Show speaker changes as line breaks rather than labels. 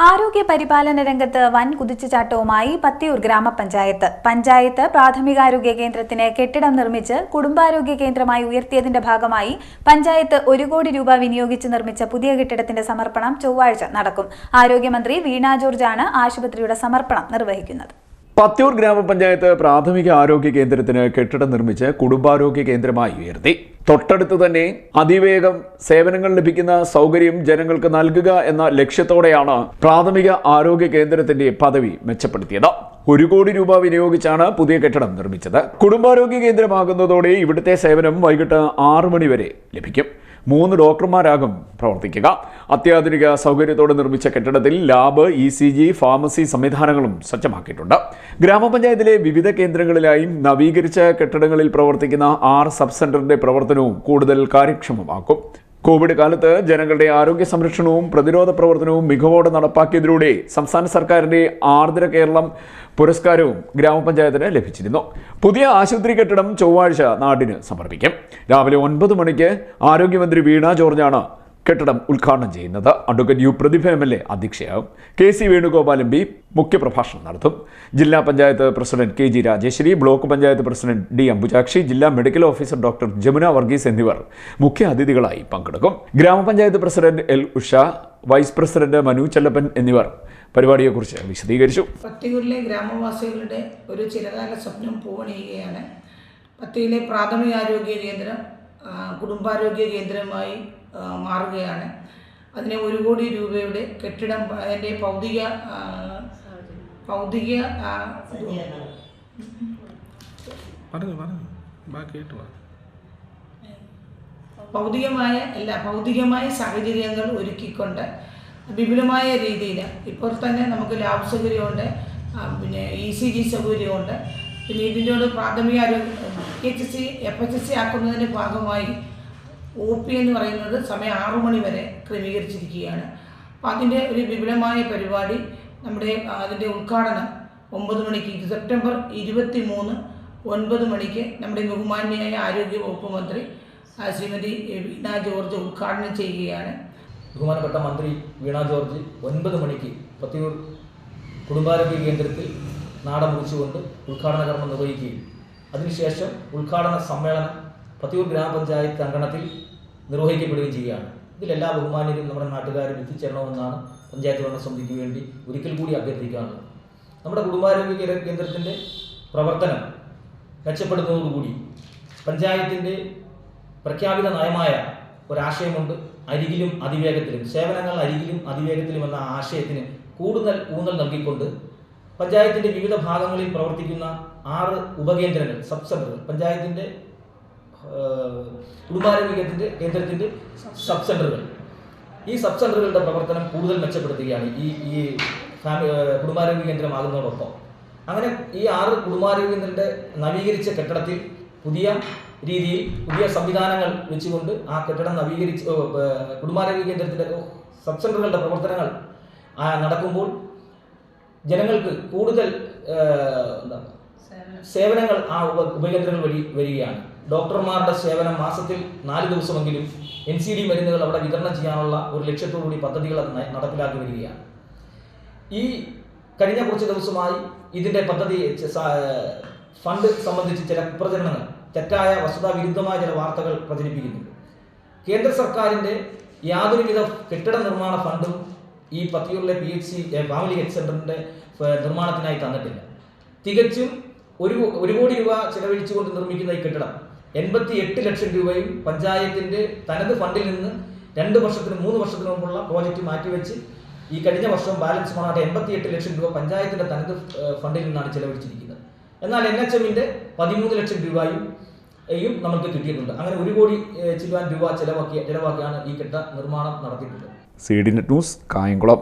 ആരോഗ്യ പരിപാലന രംഗത്ത് വൻ കുതിച്ചുചാട്ടവുമായി പത്തിയൂർ ഗ്രാമപഞ്ചായത്ത്. പഞ്ചായത്ത് പ്രാഥമികാരോഗ്യ കേന്ദ്രത്തിന് കെട്ടിടം നിർമ്മിച്ച് കുടുംബാരോഗ്യ കേന്ദ്രമായി ഉയർത്തിയതിന്റെ ഭാഗമായി പഞ്ചായത്ത് 1 കോടി രൂപ വിനിയോഗിച്ച് നിർമ്മിച്ച പുതിയ കെട്ടിടത്തിന്റെ സമർപ്പണം ചൊവ്വാഴ്ച നടക്കും. ആരോഗ്യമന്ത്രി വീണ ജോർജ് ആണ് ആശുപത്രിയുടെ സമർപ്പണം നിർവഹിക്കുന്നത്.
പത്തിയൂർ ഗ്രാമപഞ്ചായത്ത് പ്രാഥമിക ആരോഗ്യ കേന്ദ്രത്തിന് കെട്ടിടം നിർമ്മിച്ച് കുടുംബാരോഗ്യ കേന്ദ്രമായി ഉയർത്തി. തൊട്ടടുത്ത് തന്നെ അതിവേഗം സേവനങ്ങൾ ലഭിക്കുന്ന സൗകര്യം ജനങ്ങൾക്ക് നൽകുക എന്ന ലക്ഷ്യത്തോടെയാണ് പ്രാഥമിക ആരോഗ്യ കേന്ദ്രത്തിന്റെ പദവി മെച്ചപ്പെടുത്തിയത്. 1 കോടി രൂപ വിനിയോഗിച്ചാണ് പുതിയ കെട്ടിടം നിർമ്മിച്ചത്. കുടുംബാരോഗ്യ കേന്ദ്രമാകുന്നതോടെ ഇവിടുത്തെ സേവനം വൈകിട്ട് 6 മണി വരെ ലഭിക്കും. 3 ഡോക്ടർമാരാകും പ്രവർത്തിക്കുക. അത്യാധുനിക സൗകര്യത്തോടെ നിർമ്മിച്ച കെട്ടിടത്തിൽ ലാബ്, ECG, ഫാർമസി സംവിധാനങ്ങളും സജ്ജമാക്കിയിട്ടുണ്ട്. ഗ്രാമപഞ്ചായത്തിലെ വിവിധ കേന്ദ്രങ്ങളിലായി നവീകരിച്ച കെട്ടിടങ്ങളിൽ പ്രവർത്തിക്കുന്ന 6 സബ് സെന്ററിന്റെ പ്രവർത്തനവും കൂടുതൽ കാര്യക്ഷമമാക്കും. കോവിഡ് കാലത്ത് ജനങ്ങളുടെ ആരോഗ്യ സംരക്ഷണവും പ്രതിരോധ പ്രവർത്തനവും മികവോടെ നടപ്പാക്കിയതിലൂടെ സംസ്ഥാന സർക്കാരിന്റെ ആർദ്ര കേരളം പുരസ്കാരവും ഗ്രാമപഞ്ചായത്തിന് ലഭിച്ചിരുന്നു. പുതിയ ആശുപത്രി കെട്ടിടം ചൊവ്വാഴ്ച നാടിന് സമർപ്പിക്കും. രാവിലെ 9 മണിക്ക് ആരോഗ്യമന്ത്രി വീണ ജോർജാണ് കെട്ടിടം ഉദ്ഘാടനം ചെയ്യുന്നത്. അഡ്വക്കേറ്റ് യു പ്രതിഭ MLA അധ്യക്ഷയാകും. KC വേണുഗോപാൽ MP മുഖ്യപ്രഭാഷണം നടത്തും. ജില്ലാ panchayat president KG Rajeshwari, block panchayat president D Ambujakshi, ജില്ലാ medical officer doctor Jamuna Varghese എന്നിവർ മുഖ്യ അതിഥികളായി പങ്കെടുക്കും. ഗ്രാമപഞ്ചായത്ത് president L Usha, vice president Manu Chellappan എന്നിവർ പരിപാടിയെക്കുറിച്ച് വിശദീകരിച്ചു.
പത്തിയൂരിലെ ഗ്രാമവാസികളുടെ ഒരു ചിരകാല സ്വപ്നം പൂവണിയുകയാണ്. പത്തിയൂരിലെ പ്രാഥമികാരോഗ്യ കേന്ദ്രം കുടുംബാരോഗ്യ കേന്ദ്രമായി മാറുകയാണ്. അതിന് 1 കോടി രൂപയുടെ കെട്ടിടം അതിൻ്റെ ഭൗതികമായ സാഹചര്യങ്ങൾ ഒരുക്കിക്കൊണ്ട് വിപുലമായ രീതിയിൽ ഇപ്പോൾ തന്നെ നമുക്ക് ലാബ് സൗകര്യമുണ്ട്, പിന്നെ ECG സൗകര്യമുണ്ട്. പിന്നെ ഇതിനോട് പ്രാഥമിക PHC FHC ആക്കുന്നതിൻ്റെ ഭാഗമായി OP എന്ന് പറയുന്നത് സമയം 6 മണി വരെ ക്രമീകരിച്ചിരിക്കുകയാണ്. അപ്പോൾ അതിൻ്റെ ഒരു വിപുലമായ പരിപാടി അതിൻ്റെ ഉദ്ഘാടനം 9 മണിക്ക് സെപ്റ്റംബർ 23 9 മണിക്ക് നമ്മുടെ ബഹുമാന്യയായ ആരോഗ്യ വകുപ്പ് മന്ത്രി ശ്രീമതി വീണ ജോർജ് ഉദ്ഘാടനം ചെയ്യുകയാണ്.
ബഹുമാനപ്പെട്ട മന്ത്രി വീണ ജോർജ് 9 മണിക്ക് പത്തിയൂർ കുടുംബാരോഗ്യ കേന്ദ്രത്തിൽ നാട മുറിച്ചുകൊണ്ട് ഉദ്ഘാടന കർമ്മം നിർവഹിക്കുകയും അതിനുശേഷം ഉദ്ഘാടന സമ്മേളനം പത്തിയൂർ ഗ്രാമപഞ്ചായത്ത് അങ്കണത്തിൽ നിർവഹിക്കപ്പെടുകയും ചെയ്യുകയാണ്. ഇതിലെല്ലാ ബഹുമാന്യരും നമ്മുടെ നാട്ടുകാരും എത്തിച്ചേരണമെന്നാണ് പഞ്ചായത്ത് ഭരണസമിതിക്ക് വേണ്ടി ഒരിക്കൽ കൂടി അഭ്യർത്ഥിക്കാനുള്ളത്. നമ്മുടെ കുടുംബാരോഗ്യ കേന്ദ്രത്തിൻ്റെ പ്രവർത്തനം മെച്ചപ്പെടുന്നതോടുകൂടി പഞ്ചായത്തിൻ്റെ പ്രഖ്യാപിത നയമായ ഒരാശയമുണ്ട്. അരികിലും അതിവേഗത്തിലും സേവനങ്ങൾ അരികിലും അതിവേഗത്തിലും എന്ന ആശയത്തിന് കൂടുതൽ ഊന്നൽ നൽകിക്കൊണ്ട് പഞ്ചായത്തിൻ്റെ വിവിധ ഭാഗങ്ങളിൽ പ്രവർത്തിക്കുന്ന 6 ഉപകേന്ദ്രങ്ങൾ, സബ് സെൻ്ററുകൾ, പഞ്ചായത്തിൻ്റെ കുടുംബാരോഗ്യ കേന്ദ്രത്തിൻ്റെ സബ് സെൻ്ററുകൾ, ഈ സബ് സെൻ്ററുകളുടെ പ്രവർത്തനം കൂടുതൽ മെച്ചപ്പെടുത്തുകയാണ് ഈ കുടുംബാരോഗ്യ കേന്ദ്രമാകുന്നതോടൊപ്പം. അങ്ങനെ ഈ 6 കുടുംബാരോഗ്യ കേന്ദ്രങ്ങളുടെ നവീകരിച്ച കെട്ടിടത്തിൽ പുതിയ രീതിയിൽ പുതിയ സംവിധാനങ്ങൾ വെച്ചുകൊണ്ട് ആ കെട്ടിടം നവീകരിച്ച് കുടുംബാരോഗ്യ കേന്ദ്രത്തിൻ്റെ സബ് സെൻ്ററുകളുടെ പ്രവർത്തനങ്ങൾ നടക്കുമ്പോൾ ജനങ്ങൾക്ക് കൂടുതൽ സേവനങ്ങൾ ആ ഉപകേന്ദ്രങ്ങൾ വഴി വരികയാണ്. ഡോക്ടർമാരുടെ സേവനം മാസത്തിൽ 4 ദിവസമെങ്കിലും NCD മരുന്നുകൾ അവിടെ വിതരണം ചെയ്യാനുള്ള ഒരു ലക്ഷ്യത്തോടുകൂടി പദ്ധതികൾ നടപ്പിലാക്കി വരികയാണ്. ഈ കഴിഞ്ഞ കുറച്ച് ദിവസമായി ഇതിൻ്റെ പദ്ധതി ഫണ്ട് സംബന്ധിച്ച് ചില കുപ്രചരണങ്ങൾ, തെറ്റായ വസ്തുതാവിരുദ്ധമായ ചില വാർത്തകൾ പ്രചരിപ്പിക്കുന്നുണ്ട്. കേന്ദ്ര സർക്കാരിൻ്റെ യാതൊരുവിധ കെട്ടിട നിർമ്മാണ ഫണ്ടും ഈ പത്തിയൂരിലെ PHC ഫാമിലി ഹെൽത്ത് സെൻ്ററിൻ്റെ നിർമ്മാണത്തിനായി തന്നിട്ടില്ല. തികച്ചും 1 കോടി രൂപ ചെലവഴിച്ചുകൊണ്ട് നിർമ്മിക്കുന്ന ഈ കെട്ടിടം 88 ലക്ഷം രൂപയും പഞ്ചായത്തിൻ്റെ തനത് ഫണ്ടിൽ നിന്ന് 2 വർഷത്തിന് 3 വർഷത്തിന് മുമ്പുള്ള പ്രോജക്റ്റ് മാറ്റിവെച്ച് ഈ കഴിഞ്ഞ വർഷം ബാലൻസ് പണമായിട്ട് 88 ലക്ഷം രൂപ പഞ്ചായത്തിൻ്റെ തനത് ഫണ്ടിൽ നിന്നാണ് ചെലവഴിച്ചിരിക്കുന്നത്. എന്നാൽ NHMൻ്റെ 13 ലക്ഷം രൂപയും നമുക്ക് കിട്ടിയിട്ടുണ്ട്. അങ്ങനെ 1 കോടി ചിലവാൻ രൂപ ചെലവാക്കിയാണ് ഈ കെട്ടിട നിർമ്മാണം നടത്തിയിട്ടുള്ളത്.
CDNet news, Kayamkulam.